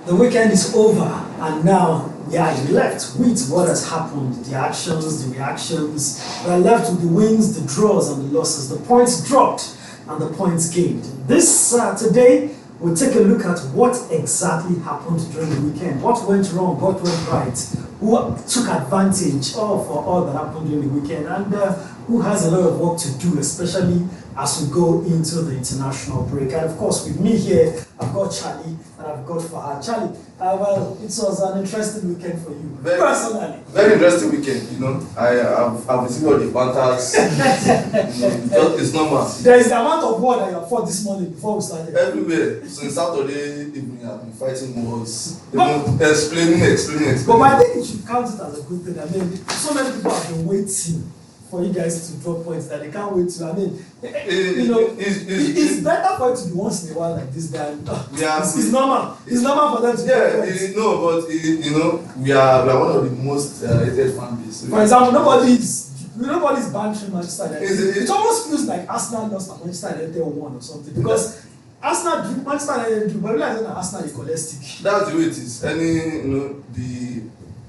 The weekend is over, and now we are left with what has happened, the actions, the reactions. We are left with the wins, the draws, and the losses, the points dropped, and the points gained. Today, we'll take a look at what exactly happened during the weekend, what went wrong, what went right, who took advantage for all that happened during the weekend, and who has a lot of work to do, especially as we go into the international break. And of course, with me here, I've got Charlie and I've got Fuhad. Charlie, well, it was an interesting weekend for you, personally. Very interesting weekend, I've been seeing all the banters. It's normal. There is the amount of war that you have fought this morning before we started. Everywhere. Since Saturday evening, I've been fighting wars. Explaining. But I think you should count it as a good thing. I mean, so many people have been waiting for you guys to drop points that they can't wait to. I mean, it's better for it to be once in a while like this than it's normal. It's normal for them to drop points. We are one of the most hated fan base. For example, nobody's bantering Manchester United. It almost feels like Arsenal lost and Manchester United won or something, because Arsenal drew, Manchester United drew, but realize that Arsenal is scholastic. That's the way it is.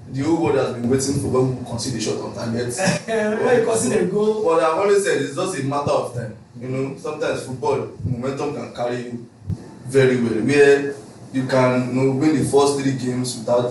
The whole world has been waiting for when we concede a shot on target. When you concede a goal. But I've always said it's just a matter of time. Sometimes football momentum can carry you very well. Where you can win the first 3 games without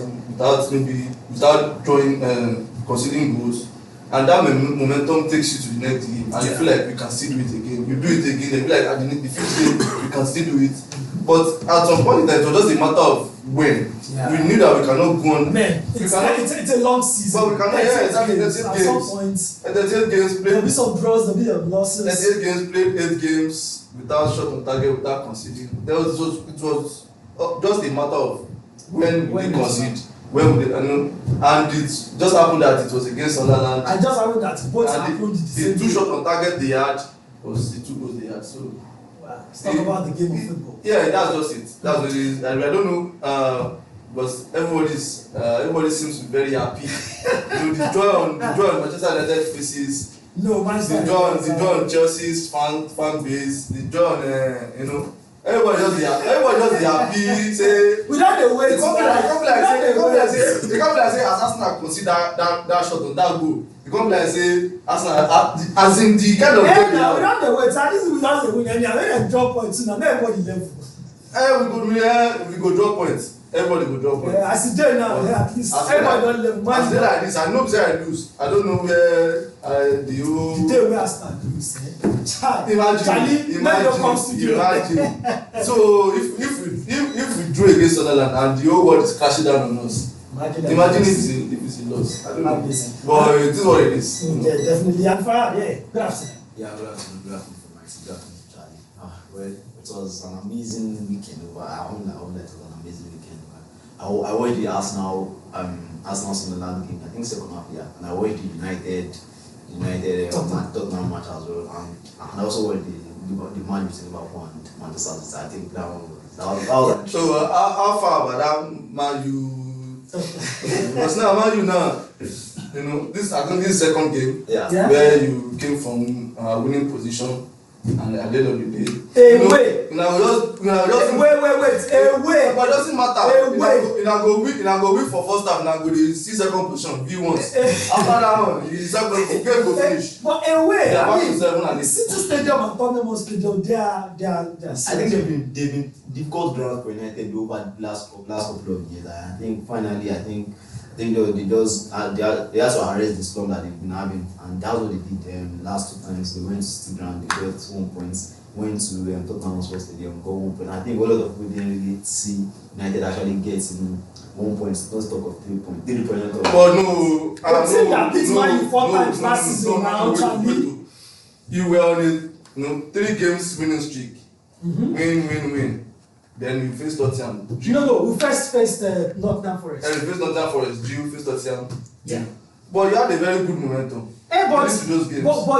conceding goals, and that momentum takes you to the next game, and you feel like you can still do it again. You do it again, you feel like at the 5th game you can still do it. But at some point it was just a matter of when. Yeah. We knew that we cannot go on. Man, it's a long season. But we cannot. Exactly. At some point, 38 games played. There'll be some draws, there'll be some losses. 38 games played, 8 games without shot on target, without conceding. It was just a matter of when we concede. And it just happened that it was against Sunderland. And just happened that both happened the 2 shots on target they had was the 2 goals they had. So let's talk about the game of football. Yeah, that's just it. That's what it is. And I don't know, but everybody seems to be very happy. The joy on Manchester United faces. No, Manchester. The joy on Chelsea's fan base. The joy on everybody just be happy. Say without the way. They come like say as Arsenal consider that shot on that goal. You come like say Arsenal as in the kind of game. Now without the way, at least without the win, anyhow, when they drop points, now everybody level. We go drop points. Everybody go drop points. Yeah, as it dey now, at least everybody don't level. As they like this, I know say I lose. I don't know where the whole. The day where Arsenal lose, Imagine. So if we draw against Sunderland and the whole world is crashing down on us, imagine if it's a loss. I don't know. But it is what it is. Yeah, definitely. And Fuhad, good afternoon. Yeah, good afternoon for Mike. Good afternoon, Charlie. Well, it was an amazing weekend. I won't let it was an amazing weekend. I watched the Arsenal Sunderland game. I think second half, yeah. And I watched the United Tottenham match as well. And I also watched the match between Liverpool and Manchester City. I think that was So how far about that Man U? Because now Man U now, this I think this second game where you came from winning position. And at the end of the day, wait. But it doesn't matter. Go win for first half. Now go the second position. V once. After that one, the second game go finish. But away. They are back to 7 and 8. City Stadium and Tottenham Stadium, they are. I think they've been difficult grounds for United over the last couple of years. I think finally, they just they had to arrest the storm that they've been having, and that's what they did last 2 times. They went to City ground, they got 1 point, went to Tottenham Stadium, got 1 point. I think a lot of people didn't really see United actually getting 1 point, don't talk of 3 points. But no, that beat Man U 4 times last season now, Charlie. You were on a 3 games winning streak. Win. Then you face Tottenham. No, we first faced Nottingham Forest. And you faced Nottingham Forest, you faced Tottenham. Yeah. But you had a very good momentum. But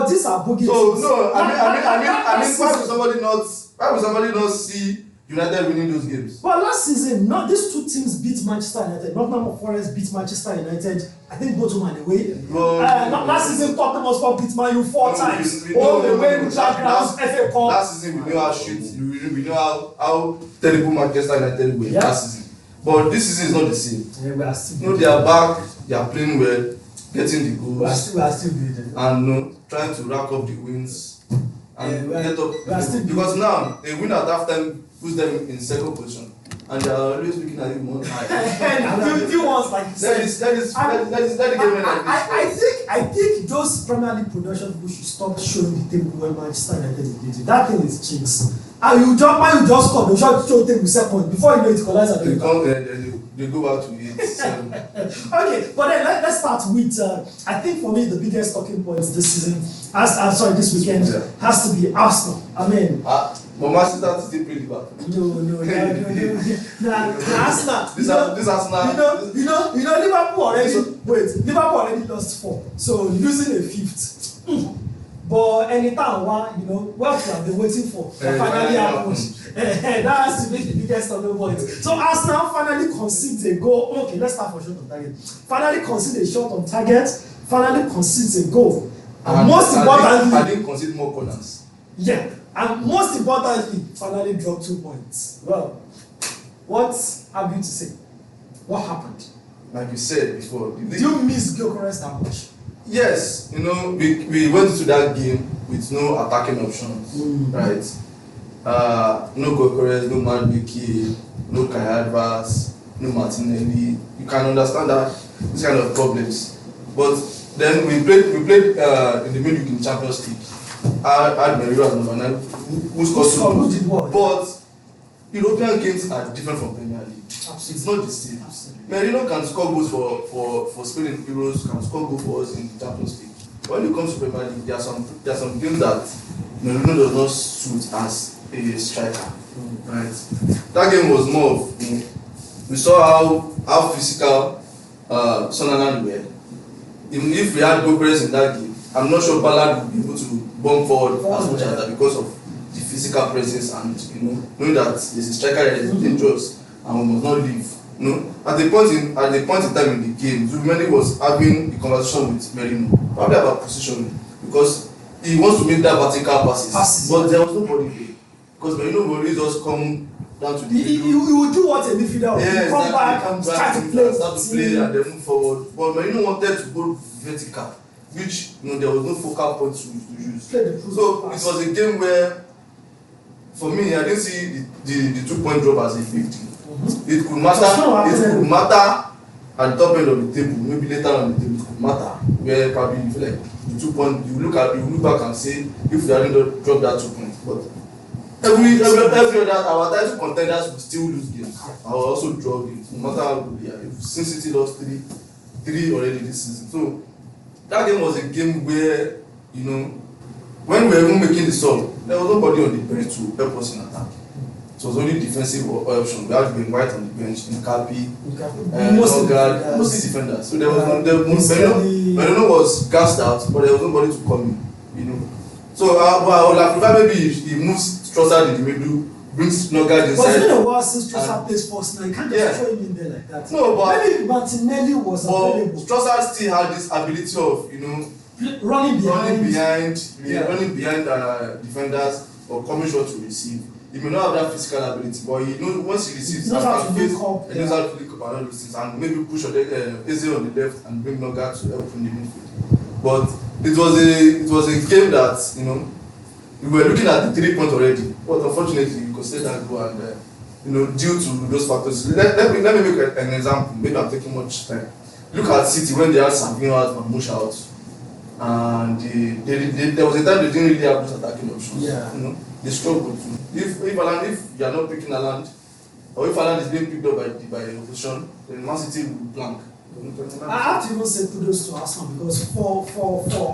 these are boogie. So no, I mean, why would somebody not see United winning those games? But last season, these 2 teams beat Manchester United. Nottingham Forest beat Manchester United. I think both won away. Last season, Tottenham Hotspur beat Man U 4 times. All the way to grounds, FA Cup. Last season, we know how shit. We know how terrible Manchester United were last season. But this season is not the same. Yeah, we are still. You know, they are back. They are playing well, getting the We are goals, still good. and trying to rack up the wins and get up. We are still Because now a win at halftime puts them in second position, and they are always looking at it more high. Few ones like That is the game like this. I think those Premier League production people should stop showing the table when Manchester United is leading. That thing is jinx. And you just score, they show table second before you know it equalizer. They go back to 8-7. Okay, but then let's start with I think for me the biggest talking point this season, this weekend, has to be Arsenal. I mean, but Man City still play Liverpool. No. Arsenal. This Arsenal. You know, Liverpool already lost 4, so losing a 5th. But anytime what we have been waiting for finally happened. That has to be the biggest of the point. So Arsenal finally concedes a goal. Okay, let's start for shot on target. Finally concedes a shot on target. Finally concedes a goal. And most importantly, I didn't concede more corners. Yeah, and most importantly, finally dropped 2 points. Well, what have you to say? What happened? Like you said before, did you miss Gyökeres that much? Yes, we went into that game with no attacking options, right? No Gyökeres, no Madueke, no Kai Havertz, no Martinelli. You can understand that these kind of problems. But then we played in the midweek in Champions League. I had Merino as number 9, who scored 2 goals. But European games are different from Premier League. Absolutely. It's not the same. Absolutely. Merino can score goals for Spain in Euros, can score goals for us in the Champions League. When it comes to Premier League, there are some games that Merino does not suit as a striker. Right? That game was more of, we saw how physical Sunderland were. Even if we had Gyökeres in that game, I'm not sure Ballard would be able to bomb forward as much as that because of the physical presence and knowing that there's a striker that is dangerous and we must not leave. At the point in time in the game, Zubimendi was having a conversation with Merino, probably about positioning, because he wants to make that vertical passes. But there was nobody there because Merino will always just come down to the he will do what a midfielder will come back and start to play and then move forward. But Merino wanted to go vertical, which there was no focal point to use. So it was a game where, for me, I didn't see the 2-point drop as a 50. It could matter at the top end of the table, maybe later on the table it could matter, where probably you feel like the 2 point, you look back and say if we hadn't dropped that 2 points. But every other our title contenders will still lose games. I will also draw games, no matter how good they are. If Sin City lost three already this season. So that game was a game where, when we were even making the sub, there was nobody on the bench to help us in attack. It was only defensive option. We had Ben White on the bench, Nkapi, mostly defenders. So there was Merino was gassed out, but there was nobody to come in. So I would have preferred maybe he moves Trossard in the middle, brings Nogard inside. But it's been a while since Trossard plays first now. You can't just throw him in there like that. No, but maybe Martinelli was available. Trossard still had this ability of running behind defenders or coming short to receive. He may not have that physical ability, but he knows once he receives, he knows how to link up, and all those things, and maybe push Eze on the left and bring Nogard to help in the midfield. But it was a game that we were looking at the 3 points already, but unfortunately we could still that go and due to those factors. Let me make an example. Maybe I'm taking much time. Look at City when they had Savinho out and Mush out, and there was a time they didn't really have those attacking options. Yeah. They struggled too. If you are not picking Haaland, or if Haaland is being picked up by opposition, then Man City will blank. I have to even say kudos to Arsenal because for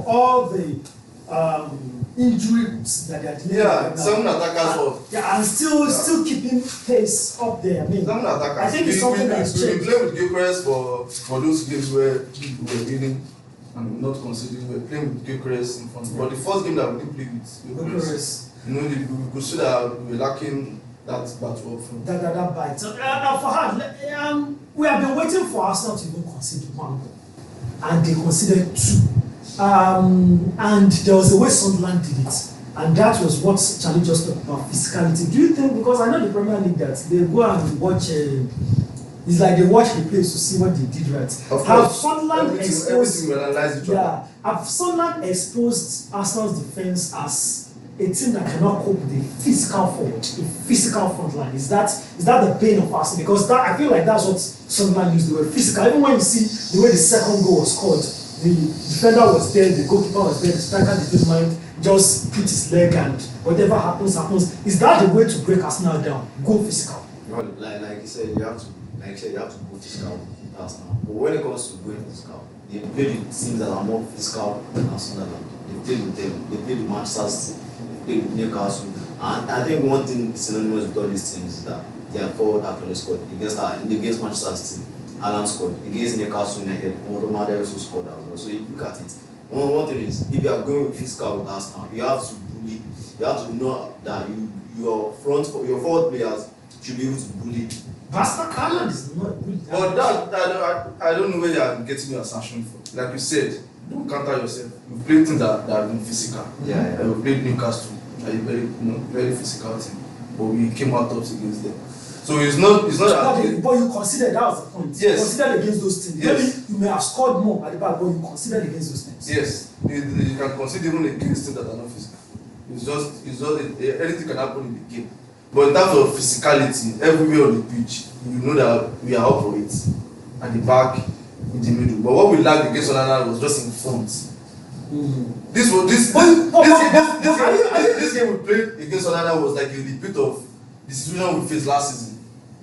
all the injuries that they are dealing with. Yeah, 7 attackers and still keeping pace up there. I mean, 7 attackers. I think it's something that's changed. We play with Gyökeres for those games where we were winning and not considering. We were playing with Gyökeres in front. But the first game that we didn't play with Gyökeres, we could see that we were lacking that battle up front. That bite. So, Fuhad, we have been waiting for Arsenal to even concede 1 goal, and they conceded 2. And there was a way Sunderland did it, and that was what Charlie just talked about, physicality. Do you think, because I know the Premier League, that they go and watch It's like they watch the plays to see what they did right. Of Have course, Sunderland everything we analyze each other. yeah, have Sunderland exposed Arsenal's defense as a team that cannot cope with a physical forward, a physical front line? Is that the pain of Arsenal? Because that, I feel like that's what Sunderland used, the word physical. Even when you see the way the second goal was scored, the defender was there, the goalkeeper was there, the striker didn't mind, just put his leg and whatever happens. Is that the way to break Arsenal down? Go physical. Well, like you said, you have to go physical with Arsenal. But when it comes to going physical, they play with teams that are more physical than Arsenal. They play with them. They play with Manchester City. They play with Newcastle. And I think one thing synonymous with all these teams is that they are forward actually scored against Manchester City. Alan scored against Newcastle United. Mohamed also scored as well. So you look at it. One thing is, if you are going with physical with Arsenal, you have to bully. You have to know that your forward players should be able to bully. Pastor Carland is not bully. But that I don't know where you are getting your assertion from. Like you said, don't counter yourself. You play things that have been physical. Yeah. We played Newcastle, a very physical team, but we came out tops against them. So it's not that. But you considered, that was the point. Yes. You considered against those teams. Yes. Maybe you may have scored more at the back, but you considered against those teams. Yes, you can consider even against teams that are not physical. It's just anything can happen in the game. But in terms of physicality, everywhere on the pitch, you know that we are up for it. At the back, in the middle. But what we lacked against Onana was just in front. This game we played against Onana was like a repeat of the situation we faced last season,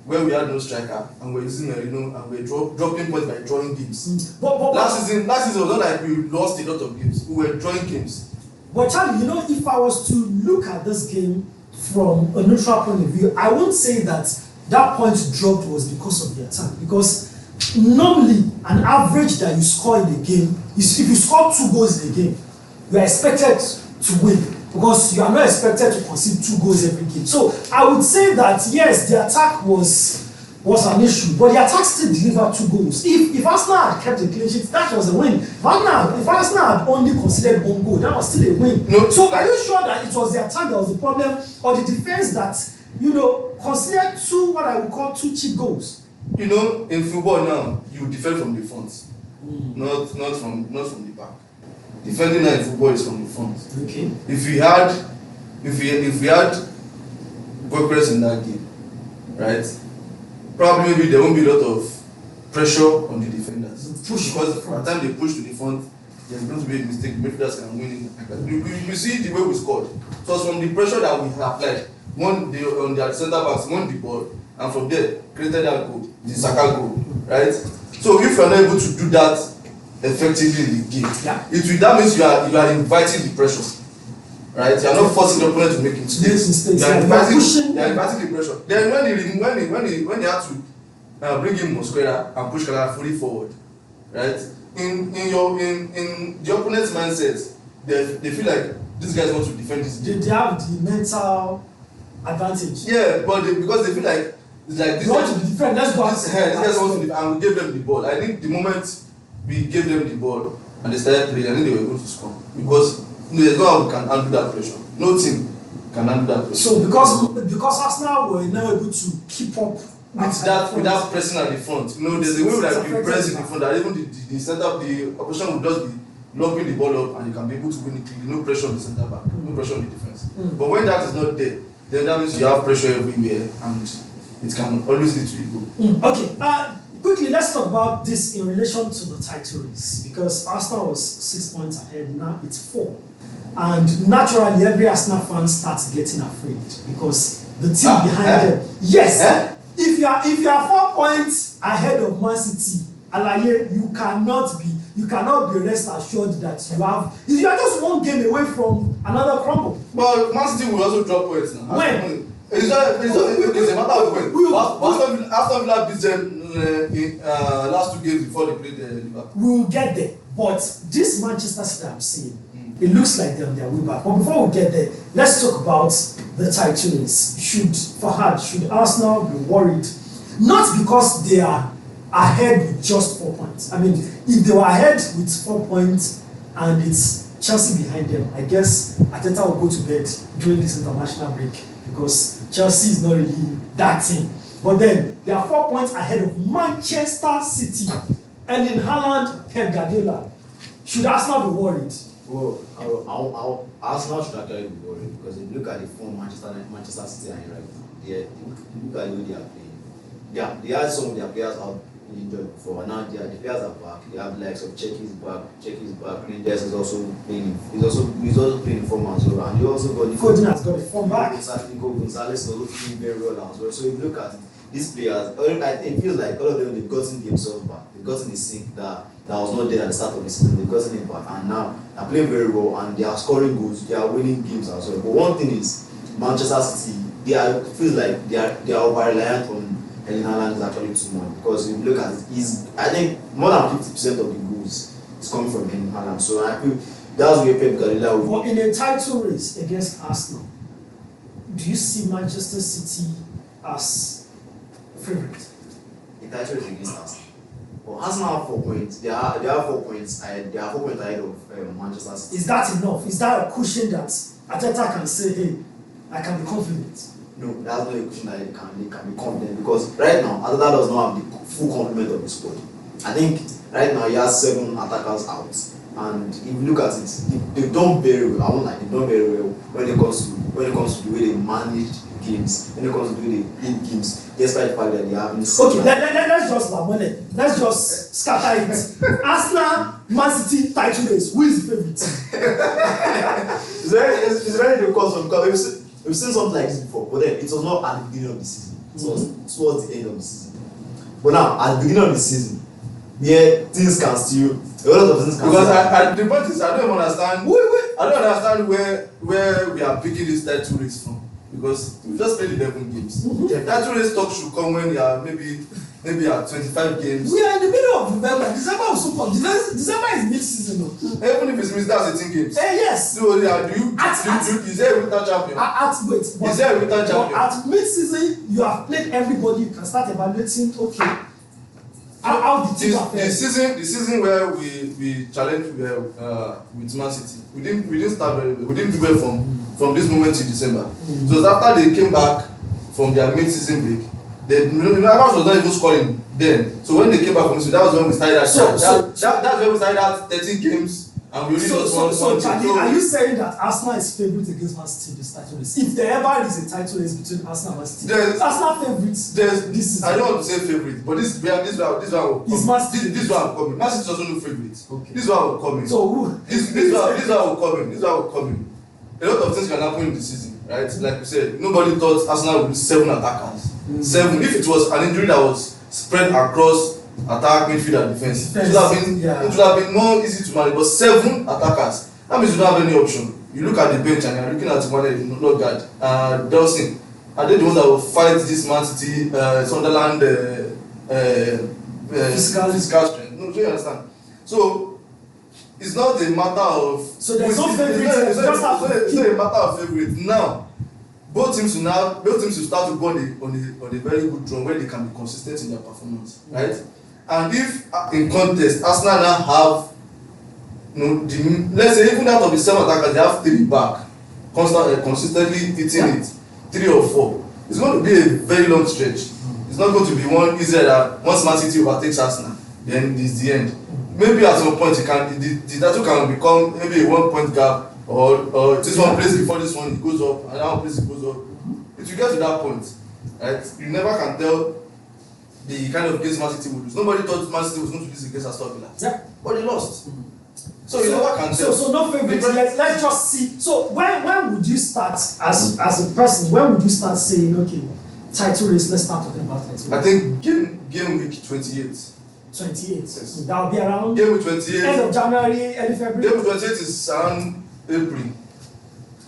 where we had no striker and we're using and we're dropping points by drawing games. Last season was not like we lost a lot of games. We were drawing games. But Charlie, if I was to look at this game from a neutral point of view, I won't say that point dropped was because of the attack. Because normally, an average that you score in a game is if you score 2 goals in a game, you are expected to win. Because you are not expected to concede 2 goals every game. So I would say that yes, the attack was an issue, but the attack still delivered 2 goals. If Arsenal had kept a clean sheet, that was a win. If Arsenal had only conceded 1 goal, that was still a win. No, so are you sure that it was the attack that was the problem, or the defense that considered 2 cheap goals? In football now, you defend from the front, not from the back. Defending now in football is from the front. Okay. If we had Gyökeres in that game, right? Probably maybe there won't be a lot of pressure on the defenders. Because by the time they push to the front, there's going to be a mistake. Midfielders can win it. You see the way we scored. So it's from the pressure that we applied. On their centre backs won the ball, and from there created that goal, the Saka goal, right? So if you are not able to do that effectively in the game, that means you are inviting the pressure, right? You are not forcing the opponent to make mistakes. You are inviting the pressure. Then when they have to bring in Mosquera and push Kala fully forward, right? In the opponent's mindset, they feel like these guys want to defend this game. They have the mental advantage. Yeah, but because they feel like it's like this. You want to defend? Let's go. These guys want to defend, and we gave them the ball. I think the moment we gave them the ball and they started playing, I think they were able to score because there's no how we can handle that pressure. No team can handle that pressure. So because Arsenal were now able to keep up without pressing at the front. There's a way that we press in the front that even the center, the opposition will just be lobbing the ball up and you can be able to win it clearly. No pressure on the center back, no pressure on the defense. But when that is not there, then that means you have pressure everywhere and it can always lead to a goal. Okay. Quickly, let's talk about this in relation to the title race, because Arsenal was 6 points ahead, now it's 4. And naturally, every Arsenal fan starts getting afraid because the team behind them. Yes! If you are 4 points ahead of Man City, Alaye, you cannot be rest assured that you are just 1 game away from another crumble. But Man City will also drop points now. When? It's a matter of when. After Villa beat them in last 2 games before they played Liverpool. We will get there. But this Manchester City I'm seeing, it looks like they're on their way back. But before we get there, let's talk about the title race. Should Arsenal be worried? Not because they are ahead with just 4 points. I mean, if they were ahead with 4 points and it's Chelsea behind them, I guess Arteta will go to bed during this international break because Chelsea is not really that team. But then they are 4 points ahead of Manchester City. And in Haaland, Pep Guardiola. Should Arsenal be worried? Well, Arsenal should actually be worried because if you look at the form Manchester City are in right now, look at who they are playing. They had some of their players out injured before, and now the players are back. They have likes of Cheki's back. Rangers is also playing. He's also playing form as well, and you also got Foden has got a form back. Gonzalez is also playing very well as well. So if you look at these players, I think it feels like all of them they've gotten themselves back. They've gotten the sync that was not there at the start of the season. They've gotten it back, and now they're playing very well, and they are scoring goals. They are winning games as well. But one thing is, Manchester City, feels like they are over reliant on Erling Haaland is actually too much, because if you look at it, I think more than 50% of the goals is coming from Erling Haaland. So I feel that's where Pep Guardiola will. But in a title race against Arsenal, do you see Manchester City as favourite? The title race against Arsenal. Well, Arsenal have 4 points. They have 4 points. They are 4 points ahead of Manchester City. Is that enough? Is that a cushion that Arteta can say, hey, I can be confident? No, that's not a question that they can be confident, because right now Arteta does not have the full complement of the squad. I think right now he has 7 attackers out, and if you look at it, they've done very well. I won't lie, they've done very well when it comes to the way they manage games, when it comes to the way they win games, despite the fact that they haven't. Okay, let's just scatter it. Arsenal, Man City title race. Who is the favourite? It's very difficult because we've seen something like this before, but then it was not at the beginning of the season. It was towards the end of the season. But now, at the beginning of the season, things can still, a lot of things can because still. the point is, I don't understand. I don't understand where we are picking this title race from, because we just played 11 games. The title race talk should come when you are maybe at 25 games. We are in the middle of November. December will soon come. December is mid-season though. Even if it's missed, that's 18 games. Yes. So is there a winter champion? Is there a winter champion? At mid-season, you have played everybody. You can start evaluating. Okay. How the team are faring. The season where we challenged with Man City, we didn't start very well. We didn't do well from this moment to December. So it was after they came back from their mid-season break. Navas was not even scoring then. So when they came back from this, that was when we started that's when we started at 13 games and we only lost one. So Charlie, are you saying that Arsenal is favourite against Man City this title race? If there ever is a title race between Arsenal and Man City, Arsenal favourites. I don't want to say favourite, but this one will come. This one will come in. Man City also no favourite. Okay. This one will come in. So who? This one will come in. A lot of things can happen in the season, right? Like we said, nobody thought Arsenal would lose 7 attackers. 7. If it was an injury that was spread across attack, midfield, and defense, it would have been more easy to manage. But 7 attackers, that means you don't have any option. You look at the bench and you're looking at one Logard, Dawson, and they're the ones that will fight this Man City, Sunderland physical strength. No, do you understand? So it's not a matter of. So there's no favourite. It's not a matter of favourite now. Both teams will start to go on a very good run where they can be consistent in their performance, right? And if in contest Arsenal now have, let's say even out of the 7 attackers, they have 3 back, consistently hitting it, 3 or 4. It's going to be a very long stretch. It's not going to be one easier that once Man City overtakes Arsenal, then it's the end. Maybe at some point the title can become maybe a 1 point gap. Or this one plays before this one, it goes up, and that one plays, it goes up. If you get to that point, right, you never can tell the kind of games Man City would lose. Nobody thought Man City was going to lose against Aston Villa. Yeah. But they lost. So you never can tell. So no favourite. Let's just see. So when would you start as a person? When would you start saying, okay, title race? Let's start talking about title race. I think game week 28. 28. Yes. That will be around. Game week 28. End of January, early February. Game week 28 is around April.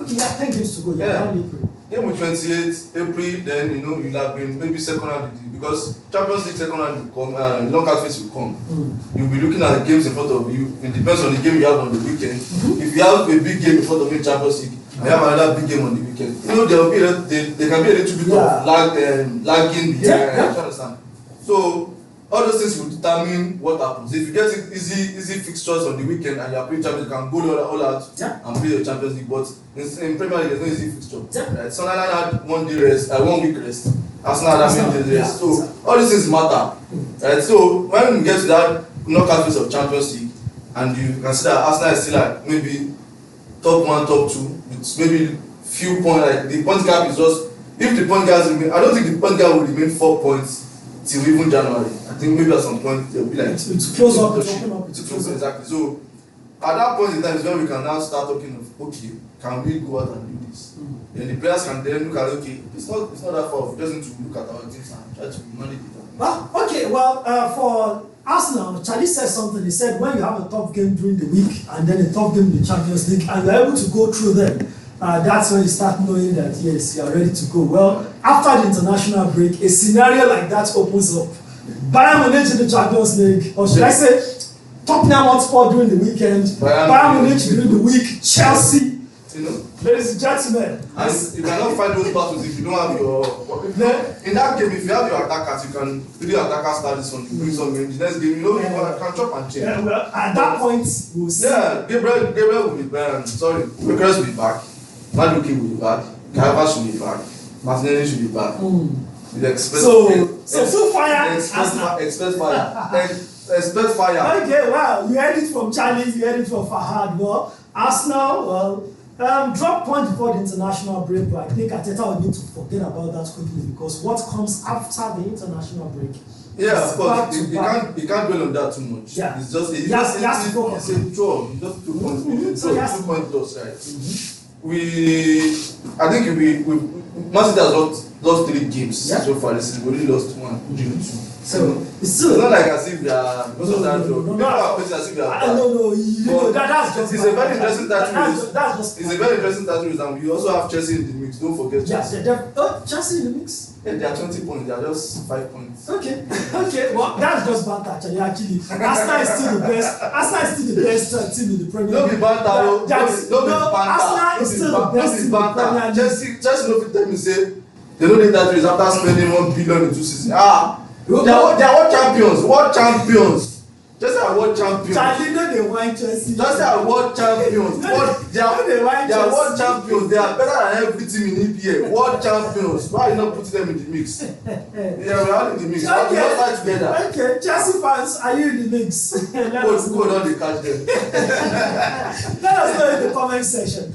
Okay, yeah, 10 games to go. Yeah, around April. Game with 28 April, then you'll have been maybe second round because Champions League second round will come, knockout phase will come. You'll be looking at the games in front of you. It depends on the game you have on the weekend. If you have a big game in front of you in Champions League, and you have another big game on the weekend, there can be a little bit of lagging behind. You understand? So all those things will determine what happens. If you get easy fixtures on the weekend and you are playing Champions League, you can go all out and play your Champions League. But in Premier League, there's no easy fixture. Right? Sunderland had 1 week rest. Arsenal that made the race. So all these things matter. Right? So when we get to that knockout phase of Champions League, and you can see that Arsenal is still like maybe top 1, top 2, with maybe few points, like the point gap is just, if the point gap remain, I don't think the point gap will remain 4 points till even January. I think maybe at some point they'll be like it's close up, it's open up, it's close, exactly. So at that point in time is when we can now start talking of, okay, can we go out and do this? Then the players can then look at, okay, it's not that far, we just need to look at our things and try to manage it. Well, okay, well, for Arsenal, Charlie said something. He said when you have a tough game during the week and then a tough game in the Champions League and you're able to go through them, that's when you start knowing that yes, you are ready to go. Well, after the international break, a scenario like that opens up. Bayern Munich in the Champions League, or should I say, Tottenham Hotspur during the weekend, Bayern Munich during the week, Chelsea. You know, ladies and gentlemen, and you cannot fight those battles if you don't have your. In that game, if you have your attackers, you can really attacker start this one. You bring some in the next game, you know, you can chop and change. Yeah, well, at that point, we'll see. Yeah, Gabriel will be back. Sorry, Lucas will be back. Maduki will be back. Kavas will be back. Martinelli should be back. With so fire. Expect fire. Expect fire. Okay, well, you heard it from Charlie, you heard it from Fuhad. Well, Arsenal, well, drop point before the international break, but I think Ateta will need to forget about that quickly because what comes after the international break? Yeah, of course, you can't dwell on that too much. Yeah. It's just it's a draw. Just 2 points. 2 point loss, right? I think Man City has lost 3 games so far this season. We only lost 1, 2. So it's not like as if we are because of that draw. People are facing as if we are bad. No, that's just. It's a very interesting title. That's just. It's a very interesting title, and we also have Chelsea in the mix. Don't forget Chelsea. Chelsea in the mix. Yeah, they are 20 points. They are just 5 points. Okay. Well, that's just banter. Actually, Arsenal is still the best. Arsenal is still the best team in the Premier League. Don't be banter. Don't be banter. Arsenal is still the best team in the Premier League. Chelsea no fit tell me say they don't need that race after spending 1 billion in 2 seasons. They are world champions. World champions. Just like world champions. Charlie, no, they wine Chelsea. Just like world champions. They are world champions. They are better than every team in EPL. World champions. Why are you not putting them in the mix? Yeah, we are in the mix. Okay. We all fight together. Okay, Chelsea fans, are you in the mix? Go down the catch them. Let us know in the comment section.